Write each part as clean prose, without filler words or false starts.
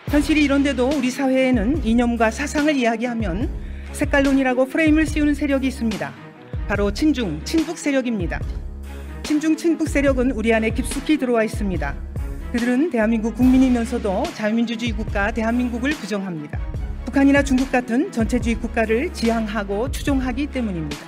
현실이 이런데도 우리 사회에는 이념과 사상을 이야기하면 색깔론이라고 프레임을 씌우는 세력이 있습니다. 바로 친중, 친북 세력입니다. 친중, 친북 세력은 우리 안에 깊숙이 들어와 있습니다. 그들은 대한민국 국민이면서도 자유민주주의 국가 대한민국을 부정합니다. 북한이나 중국 같은 전체주의 국가를 지향하고 추종하기 때문입니다.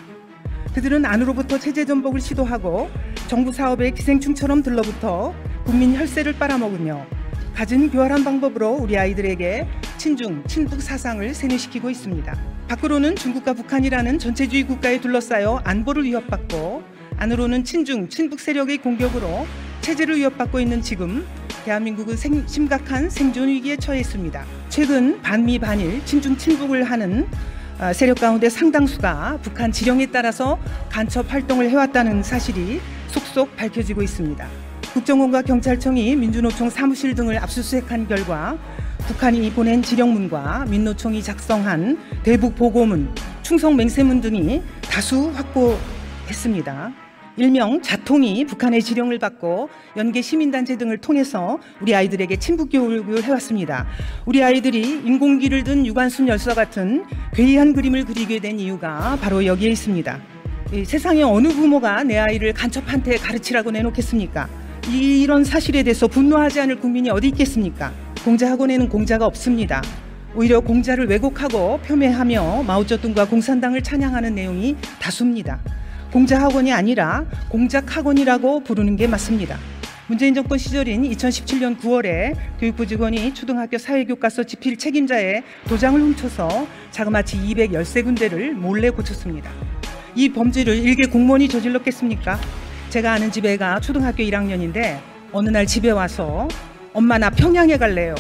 그들은 안으로부터 체제 전복을 시도하고 정부 사업에 기생충처럼 들러붙어 국민 혈세를 빨아먹으며 갖은 교활한 방법으로 우리 아이들에게 친중, 친북 사상을 세뇌시키고 있습니다. 밖으로는 중국과 북한이라는 전체주의 국가에 둘러싸여 안보를 위협받고 안으로는 친중, 친북 세력의 공격으로 체제를 위협받고 있는 지금 대한민국은 심각한 생존 위기에 처해 있습니다. 최근 반미, 반일, 친중, 친북을 하는 세력 가운데 상당수가 북한 지령에 따라서 간첩 활동을 해왔다는 사실이 속속 밝혀지고 있습니다. 국정원과 경찰청이 민주노총 사무실 등을 압수수색한 결과 북한이 보낸 지령문과 민노총이 작성한 대북 보고문, 충성 맹세문 등이 다수 확보했습니다. 일명 자통이 북한의 지령을 받고 연계 시민단체 등을 통해서 우리 아이들에게 친북 교육을 해왔습니다. 우리 아이들이 인공기를 든 유관순 열사 같은 괴이한 그림을 그리게 된 이유가 바로 여기에 있습니다. 세상에 어느 부모가 내 아이를 간첩한테 가르치라고 내놓겠습니까? 이런 사실에 대해서 분노하지 않을 국민이 어디 있겠습니까? 공자학원에는 공자가 없습니다. 오히려 공자를 왜곡하고 폄훼하며 마오쩌둥과 공산당을 찬양하는 내용이 다수입니다. 공자학원이 아니라 공작학원이라고 부르는 게 맞습니다. 문재인 정권 시절인 2017년 9월에 교육부 직원이 초등학교 사회교과서 집필 책임자의 도장을 훔쳐서 자그마치 213군데를 몰래 고쳤습니다. 이 범죄를 일개 공무원이 저질렀겠습니까? 제가 아는 집 애가 초등학교 1학년인데 어느 날 집에 와서 엄마 나 평양에 갈래요.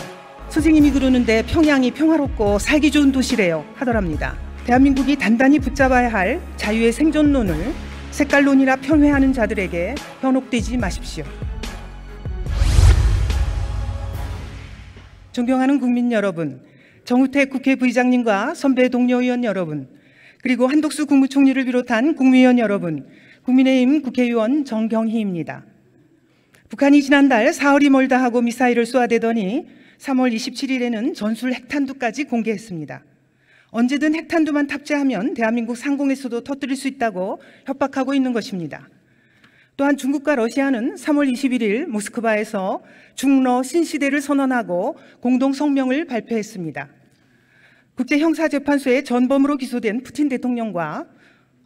선생님이 그러는데 평양이 평화롭고 살기 좋은 도시래요 하더랍니다. 대한민국이 단단히 붙잡아야 할 자유의 생존론을 색깔론이라 폄훼하는 자들에게 현혹되지 마십시오. 존경하는 국민 여러분, 정우택 국회 부의장님과 선배 동료 의원 여러분, 그리고 한독수 국무총리를 비롯한 국무위원 여러분, 국민의힘 국회의원 정경희입니다. 북한이 지난달 사흘이 멀다 하고 미사일을 쏘아대더니 3월 27일에는 전술 핵탄두까지 공개했습니다. 언제든 핵탄두만 탑재하면 대한민국 상공에서도 터뜨릴 수 있다고 협박하고 있는 것입니다. 또한 중국과 러시아는 3월 21일 모스크바에서 중러 신시대를 선언하고 공동 성명을 발표했습니다. 국제형사재판소의 전범으로 기소된 푸틴 대통령과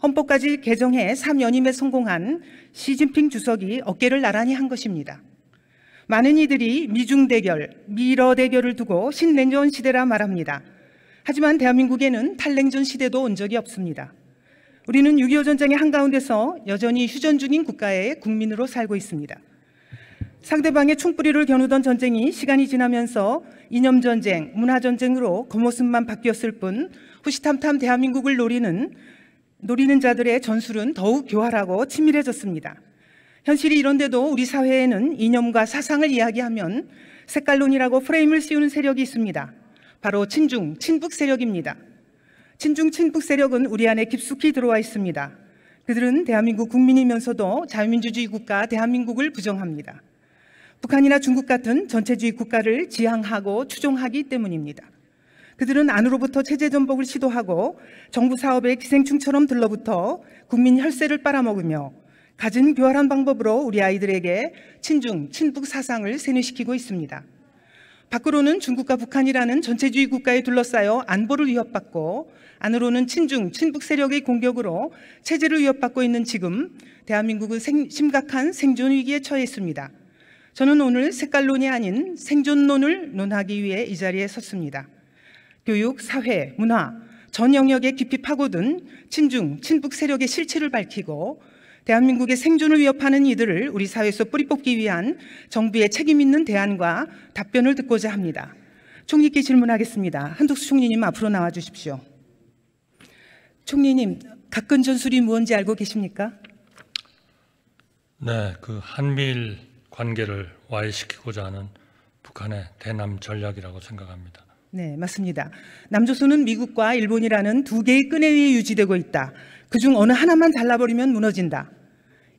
헌법까지 개정해 3연임에 성공한 시진핑 주석이 어깨를 나란히 한 것입니다. 많은 이들이 미중 대결, 미러 대결을 두고 신냉전 시대라 말합니다. 하지만 대한민국에는 탈냉전 시대도 온 적이 없습니다. 우리는 6.25 전쟁의 한가운데서 여전히 휴전 중인 국가의 국민으로 살고 있습니다. 상대방의 총뿌리를 겨누던 전쟁이 시간이 지나면서 이념전쟁, 문화전쟁으로 겉모습만 바뀌었을 뿐 후시탐탐 대한민국을 노리는 자들의 전술은 더욱 교활하고 치밀해졌습니다. 현실이 이런데도 우리 사회에는 이념과 사상을 이야기하면 색깔론이라고 프레임을 씌우는 세력이 있습니다. 바로 친중, 친북 세력입니다. 친중, 친북 세력은 우리 안에 깊숙이 들어와 있습니다. 그들은 대한민국 국민이면서도 자유민주주의 국가 대한민국을 부정합니다. 북한이나 중국 같은 전체주의 국가를 지향하고 추종하기 때문입니다. 그들은 안으로부터 체제 전복을 시도하고 정부 사업에 기생충처럼 들러붙어 국민 혈세를 빨아먹으며 갖은 교활한 방법으로 우리 아이들에게 친중, 친북 사상을 세뇌시키고 있습니다. 밖으로는 중국과 북한이라는 전체주의 국가에 둘러싸여 안보를 위협받고 안으로는 친중, 친북 세력의 공격으로 체제를 위협받고 있는 지금 대한민국은 심각한 생존 위기에 처해 있습니다. 저는 오늘 색깔론이 아닌 생존론을 논하기 위해 이 자리에 섰습니다. 교육, 사회, 문화, 전 영역에 깊이 파고든 친중, 친북 세력의 실체를 밝히고 대한민국의 생존을 위협하는 이들을 우리 사회에서 뿌리 뽑기 위한 정부의 책임 있는 대안과 답변을 듣고자 합니다. 총리께 질문하겠습니다. 한독수 총리님 앞으로 나와 주십시오. 총리님, 각근 전술이 무엇인지 알고 계십니까? 네, 그 한미일 관계를 와해시키고자 하는 북한의 대남 전략이라고 생각합니다. 네, 맞습니다. 남조선은 미국과 일본이라는 두 개의 끈에 의해 유지되고 있다. 그중 어느 하나만 잘라버리면 무너진다.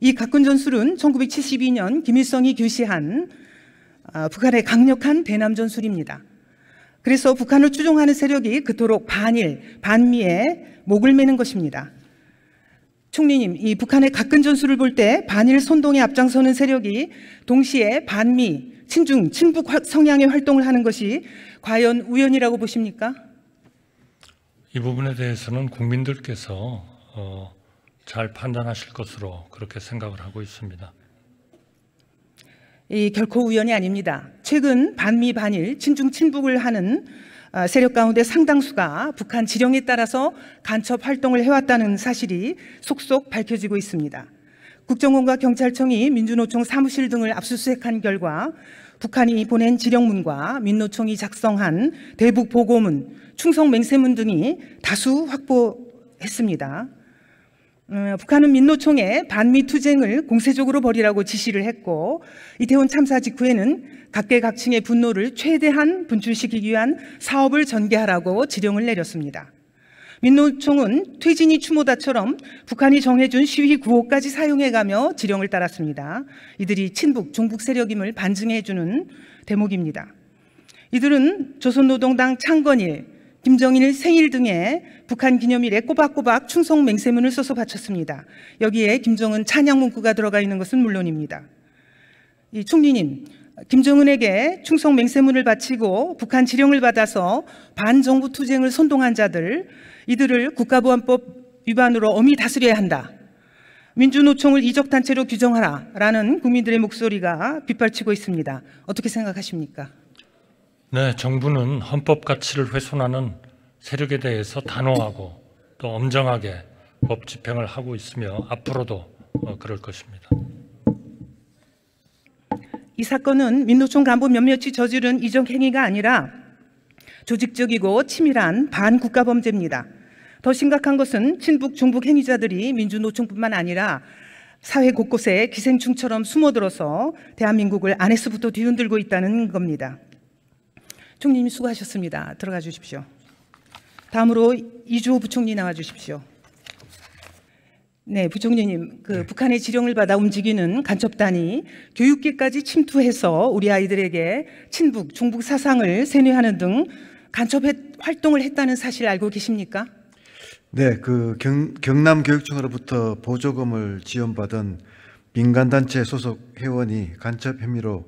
이 각근 전술은 1972년 김일성이 교시한 북한의 강력한 대남 전술입니다. 그래서 북한을 추종하는 세력이 그토록 반일, 반미에 목을 매는 것입니다. 총리님, 이 북한의 가끔 전술을 볼 때 반일 선동에 앞장서는 세력이 동시에 반미, 친중, 친북 성향의 활동을 하는 것이 과연 우연이라고 보십니까? 이 부분에 대해서는 국민들께서 잘 판단하실 것으로 그렇게 생각을 하고 있습니다. 결코 우연이 아닙니다. 최근 반미, 반일, 친중, 친북을 하는 세력 가운데 상당수가 북한 지령에 따라서 간첩 활동을 해왔다는 사실이 속속 밝혀지고 있습니다. 국정원과 경찰청이 민주노총 사무실 등을 압수수색한 결과 북한이 보낸 지령문과 민노총이 작성한 대북 보고문, 충성 맹세문 등이 다수 확보했습니다. 북한은 민노총에 반미 투쟁을 공세적으로 벌이라고 지시를 했고, 이태원 참사 직후에는 각계각층의 분노를 최대한 분출시키기 위한 사업을 전개하라고 지령을 내렸습니다. 민노총은 퇴진이 추모다처럼 북한이 정해준 시위 구호까지 사용해가며 지령을 따랐습니다. 이들이 친북, 종북 세력임을 반증해주는 대목입니다. 이들은 조선노동당 창건일, 김정일 생일 등의 북한 기념일에 꼬박꼬박 충성 맹세문을 써서 바쳤습니다. 여기에 김정은 찬양 문구가 들어가 있는 것은 물론입니다. 이 총리님, 김정은에게 충성 맹세문을 바치고 북한 지령을 받아서 반정부 투쟁을 선동한 자들, 이들을 국가보안법 위반으로 엄히 다스려야 한다. 민주노총을 이적단체로 규정하라 라는 국민들의 목소리가 빗발치고 있습니다. 어떻게 생각하십니까? 네, 정부는 헌법 가치를 훼손하는 세력에 대해서 단호하고 또 엄정하게 법 집행을 하고 있으며 앞으로도 그럴 것입니다. 이 사건은 민노총 간부 몇몇이 저지른 이적 행위가 아니라 조직적이고 치밀한 반국가 범죄입니다. 더 심각한 것은 친북, 중북 행위자들이 민주노총뿐만 아니라 사회 곳곳에 기생충처럼 숨어들어서 대한민국을 안에서부터 뒤흔들고 있다는 겁니다. 총리님 수고하셨습니다. 들어가 주십시오. 다음으로 이주호 부총리 나와 주십시오. 네, 부총리님, 북한의 지령을 받아 움직이는 간첩단이 교육계까지 침투해서 우리 아이들에게 친북, 중북 사상을 세뇌하는 등 간첩 활동을 했다는 사실 알고 계십니까? 네, 경남교육청으로부터 보조금을 지원받은 민간단체 소속 회원이 간첩 혐의로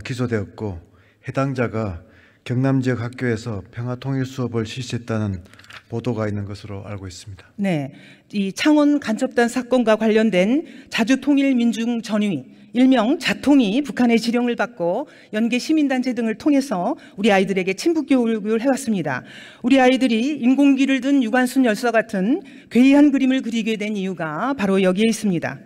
기소되었고, 해당자가 경남 지역 학교에서 평화통일 수업을 실시했다는 보도가 있는 것으로 알고 있습니다. 네, 이 창원 간첩단 사건과 관련된 자주통일민중전위, 일명 자통이 북한의 지령을 받고 연계 시민단체 등을 통해서 우리 아이들에게 친북교육을 해왔습니다. 우리 아이들이 인공기를 든 유관순 열사 같은 괴이한 그림을 그리게 된 이유가 바로 여기에 있습니다.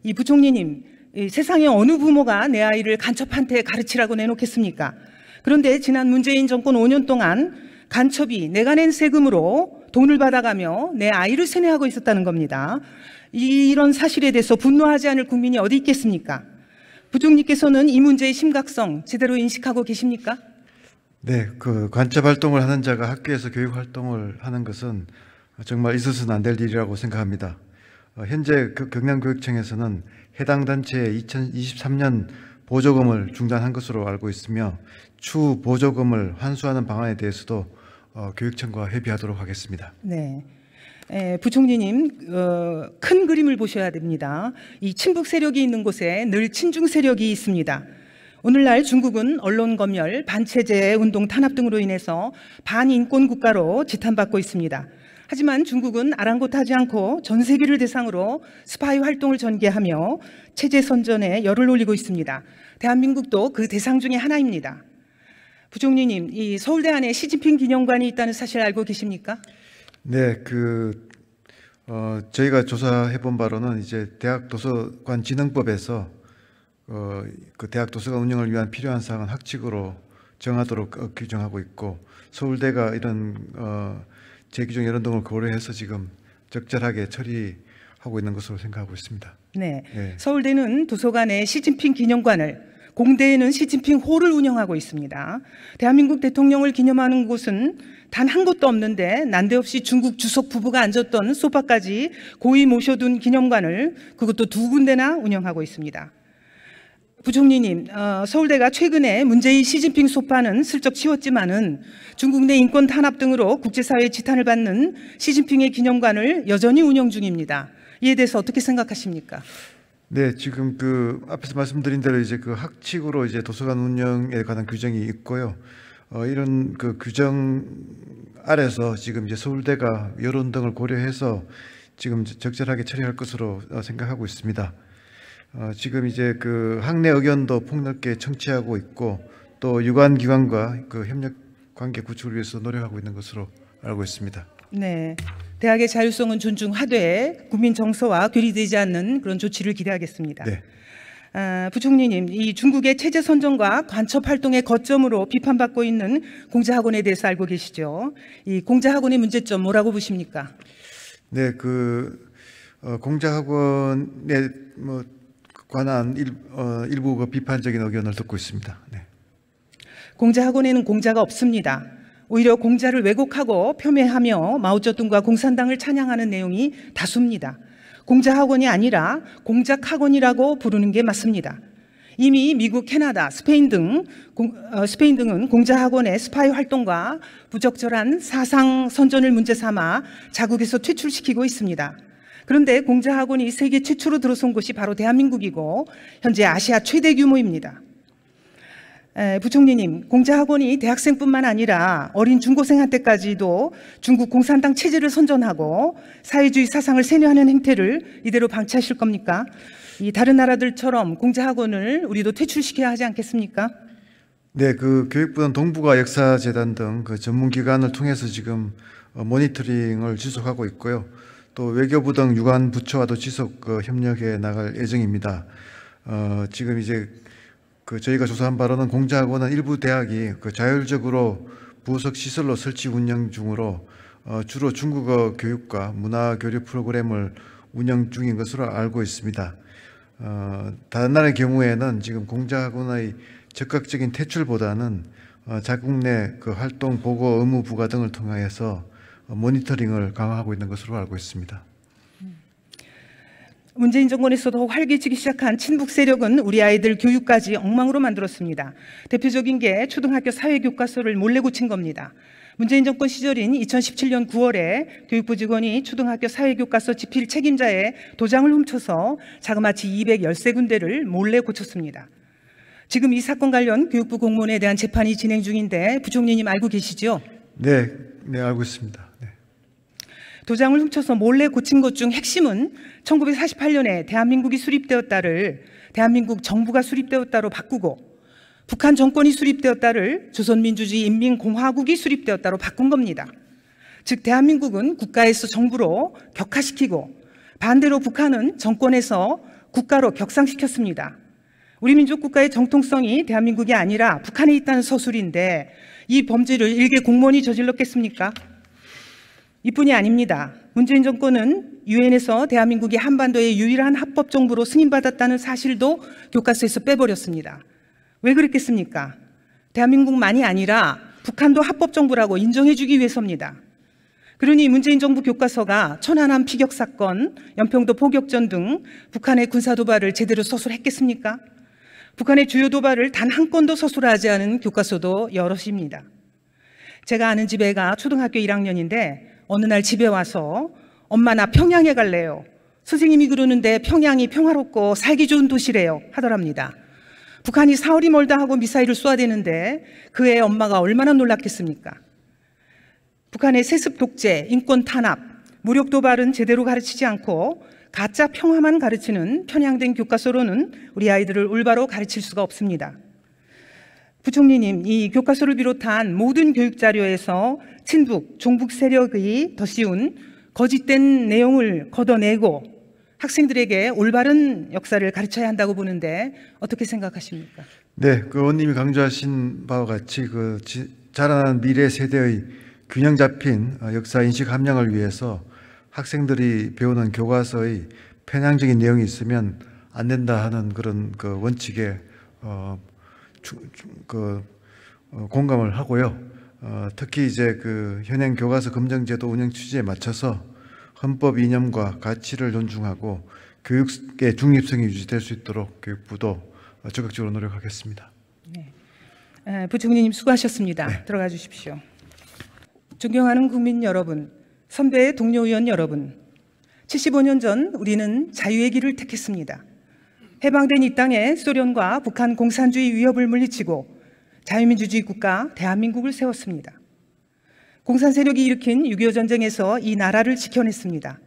이 부총리님, 세상에 어느 부모가 내 아이를 간첩한테 가르치라고 내놓겠습니까? 그런데 지난 문재인 정권 5년 동안 간첩이 내가 낸 세금으로 돈을 받아가며 내 아이를 세뇌하고 있었다는 겁니다. 이런 사실에 대해서 분노하지 않을 국민이 어디 있겠습니까? 부총리께서는 이 문제의 심각성 제대로 인식하고 계십니까? 네, 간첩 활동을 하는 자가 학교에서 교육 활동을 하는 것은 정말 있어서는 안 될 일이라고 생각합니다. 현재 경남교육청에서는 해당 단체의 2023년 보조금을 중단한 것으로 알고 있으며 추후 보조금을 환수하는 방안에 대해서도 교육청과 협의하도록 하겠습니다. 네, 부총리님, 큰 그림을 보셔야 됩니다. 이 친북 세력이 있는 곳에 늘 친중 세력이 있습니다. 오늘날 중국은 언론검열, 반체제 운동 탄압 등으로 인해서 반인권 국가로 지탄받고 있습니다. 하지만 중국은 아랑곳하지 않고 전 세계를 대상으로 스파이 활동을 전개하며 체제 선전에 열을 올리고 있습니다. 대한민국도 그 대상 중에 하나입니다. 부총리님, 이 서울대 안에 시진핑 기념관이 있다는 사실 알고 계십니까? 네, 저희가 조사해 본 바로는 이제 대학 도서관 진흥법에서 대학 도서관 운영을 위한 필요한 사항은 학칙으로 정하도록 규정하고 있고, 서울대가 이런 재규정 이런 등을 고려해서 지금 적절하게 처리하고 있는 것으로 생각하고 있습니다. 네, 네. 서울대는 도서관에 시진핑 기념관을, 공대에는 시진핑 홀을 운영하고 있습니다. 대한민국 대통령을 기념하는 곳은 단 한 곳도 없는데 난데없이 중국 주석 부부가 앉았던 소파까지 고이 모셔둔 기념관을 그것도 2군데나 운영하고 있습니다. 부총리님, 서울대가 최근에 문재인 시진핑 소파는 슬쩍 치웠지만은 중국 내 인권 탄압 등으로 국제사회의 지탄을 받는 시진핑의 기념관을 여전히 운영 중입니다. 이에 대해서 어떻게 생각하십니까? 네, 지금 그 앞에서 말씀드린 대로 이제 그 학칙으로 이제 도서관 운영에 관한 규정이 있고요. 이런 그 규정 아래서 지금 이제 서울대가 여론 등을 고려해서 지금 적절하게 처리할 것으로 생각하고 있습니다. 지금 이제 그 학내 의견도 폭넓게 청취하고 있고 또 유관 기관과 그 협력 관계 구축을 위해서 노력하고 있는 것으로 알고 있습니다. 네, 대학의 자율성은 존중하되 국민 정서와 괴리되지 않는 그런 조치를 기대하겠습니다. 네. 부총리님, 이 중국의 체제 선정과 간첩 활동의 거점으로 비판받고 있는 공자학원에 대해서 알고 계시죠? 이 공자학원의 문제점 뭐라고 보십니까? 네, 공자학원에 관한 일부 그 비판적인 의견을 듣고 있습니다. 네. 공자학원에는 공자가 없습니다. 오히려 공자를 왜곡하고 폄훼하며 마오쩌둥과 공산당을 찬양하는 내용이 다수입니다. 공자학원이 아니라 공작학원이라고 부르는 게 맞습니다. 이미 미국, 캐나다, 스페인 등은 공자학원의 스파이 활동과 부적절한 사상 선전을 문제 삼아 자국에서 퇴출시키고 있습니다. 그런데 공자학원이 세계 최초로 들어선 곳이 바로 대한민국이고 현재 아시아 최대 규모입니다. 부총리님, 공자학원이 대학생뿐만 아니라 어린 중고생한테까지도 중국 공산당 체제를 선전하고 사회주의 사상을 세뇌하는 행태를 이대로 방치하실 겁니까? 이 다른 나라들처럼 공자학원을 우리도 퇴출시켜야 하지 않겠습니까? 네, 그 교육부는 동북아 역사재단 등 그 전문기관을 통해서 지금 모니터링을 지속하고 있고요. 또 외교부 등 유관 부처와도 지속 협력해 나갈 예정입니다. 지금 이제 저희가 조사한 바로는 공자학원은 일부 대학이 자율적으로 부속 시설로 설치 운영 중으로 주로 중국어 교육과 문화 교류 프로그램을 운영 중인 것으로 알고 있습니다. 다른 나라의 경우에는 지금 공자학원의 적극적인 퇴출보다는 자국 내 활동 보고 의무 부과 등을 통해서 모니터링을 강화하고 있는 것으로 알고 있습니다. 문재인 정권에서도 활개치기 시작한 친북 세력은 우리 아이들 교육까지 엉망으로 만들었습니다. 대표적인 게 초등학교 사회교과서를 몰래 고친 겁니다. 문재인 정권 시절인 2017년 9월에 교육부 직원이 초등학교 사회교과서 집필 책임자의 도장을 훔쳐서 자그마치 213군데를 몰래 고쳤습니다. 지금 이 사건 관련 교육부 공무원에 대한 재판이 진행 중인데 부총리님 알고 계시죠? 네, 알고 있습니다. 네. 도장을 훔쳐서 몰래 고친 것 중 핵심은 1948년에 대한민국이 수립되었다를 대한민국 정부가 수립되었다로 바꾸고 북한 정권이 수립되었다를 조선민주주의 인민공화국이 수립되었다로 바꾼 겁니다. 즉 대한민국은 국가에서 정부로 격화시키고 반대로 북한은 정권에서 국가로 격상시켰습니다. 우리 민족 국가의 정통성이 대한민국이 아니라 북한에 있다는 서술인데 이 범죄를 일개 공무원이 저질렀겠습니까? 이뿐이 아닙니다. 문재인 정권은 유엔에서 대한민국이 한반도의 유일한 합법 정부로 승인받았다는 사실도 교과서에서 빼버렸습니다. 왜 그랬겠습니까? 대한민국만이 아니라 북한도 합법 정부라고 인정해주기 위해서입니다. 그러니 문재인 정부 교과서가 천안함 피격 사건, 연평도 포격전 등 북한의 군사 도발을 제대로 서술했겠습니까? 북한의 주요 도발을 단 한 건도 서술하지 않은 교과서도 여럿입니다. 제가 아는 집 애가 초등학교 1학년인데 어느 날 집에 와서 엄마 나 평양에 갈래요. 선생님이 그러는데 평양이 평화롭고 살기 좋은 도시래요 하더랍니다. 북한이 사흘이 멀다 하고 미사일을 쏘아대는데 그 애 엄마가 얼마나 놀랐겠습니까? 북한의 세습 독재, 인권 탄압, 무력 도발은 제대로 가르치지 않고 가짜 평화만 가르치는 편향된 교과서로는 우리 아이들을 올바로 가르칠 수가 없습니다. 부총리님, 이 교과서를 비롯한 모든 교육 자료에서 친북, 종북 세력의 더 씌운 거짓된 내용을 걷어내고 학생들에게 올바른 역사를 가르쳐야 한다고 보는데 어떻게 생각하십니까? 네, 의원님이 강조하신 바와 같이 자라나는 미래 세대의 균형 잡힌 역사 인식 함량을 위해서 학생들이 배우는 교과서의 편향적인 내용이 있으면 안 된다 하는 그런 원칙에 공감을 하고요. 특히 이제 현행 교과서 검정제도 운영 취지에 맞춰서 헌법 이념과 가치를 존중하고 교육의 중립성이 유지될 수 있도록 교육부도 적극적으로 노력하겠습니다. 부총리님 수고하셨습니다. 네. 들어가 주십시오. 존경하는 국민 여러분, 선배 동료 의원 여러분, 75년 전 우리는 자유의 길을 택했습니다. 해방된 이 땅에 소련과 북한 공산주의 위협을 물리치고 자유민주주의 국가 대한민국을 세웠습니다. 공산 세력이 일으킨 6.25 전쟁에서 이 나라를 지켜냈습니다.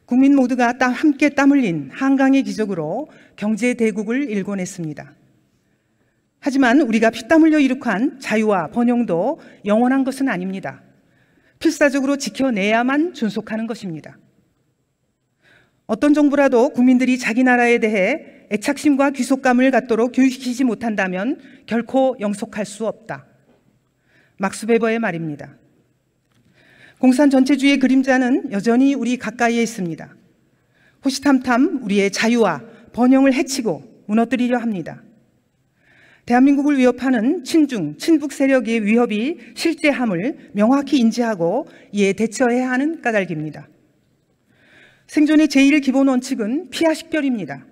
국민 모두가 함께 땀 흘린 한강의 기적으로 경제 대국을 일궈냈습니다. 하지만 우리가 피땀 흘려 이룩한 자유와 번영도 영원한 것은 아닙니다. 필사적으로 지켜내야만 존속하는 것입니다. 어떤 정부라도 국민들이 자기 나라에 대해 애착심과 귀속감을 갖도록 교육시키지 못한다면 결코 영속할 수 없다. 막스 베버의 말입니다. 공산 전체주의의 그림자는 여전히 우리 가까이에 있습니다. 호시탐탐 우리의 자유와 번영을 해치고 무너뜨리려 합니다. 대한민국을 위협하는 친중, 친북 세력의 위협이 실제함을 명확히 인지하고 이에 대처해야 하는 까닭입니다. 생존의 제1 기본 원칙은 피하식별입니다.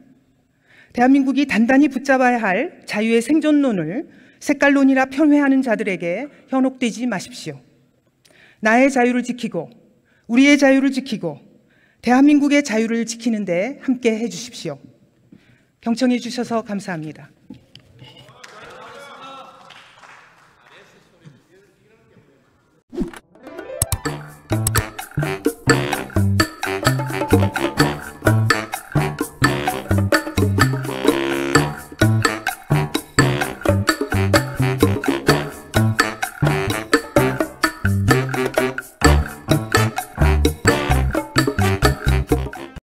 대한민국이 단단히 붙잡아야 할 자유의 생존론을 색깔론이라 편회하는 자들에게 현혹되지 마십시오. 나의 자유를 지키고 우리의 자유를 지키고 대한민국의 자유를 지키는 데 함께 해주십시오. 경청해 주셔서 감사합니다.